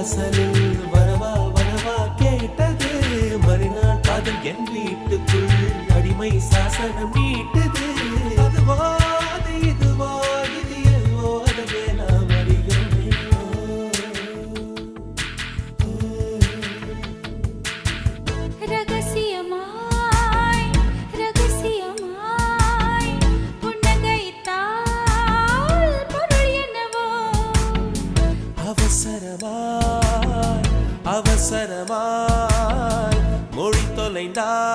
வாசலில் வரவா வரவா கேட்டது மறுநாள் காதல் என் வீட்டுக்குள் அடிமை சாசனம் நீட்டது அதுவா அது இதுவா இது எல்லோ அதுவே நாம் அறியோமே ரகசியமாய் ரகசியமாய் புன்னகைத்தால் பொருள் என்னவோ அவசரமாய் அவசரமாய் மொழி தொலைந்தாய்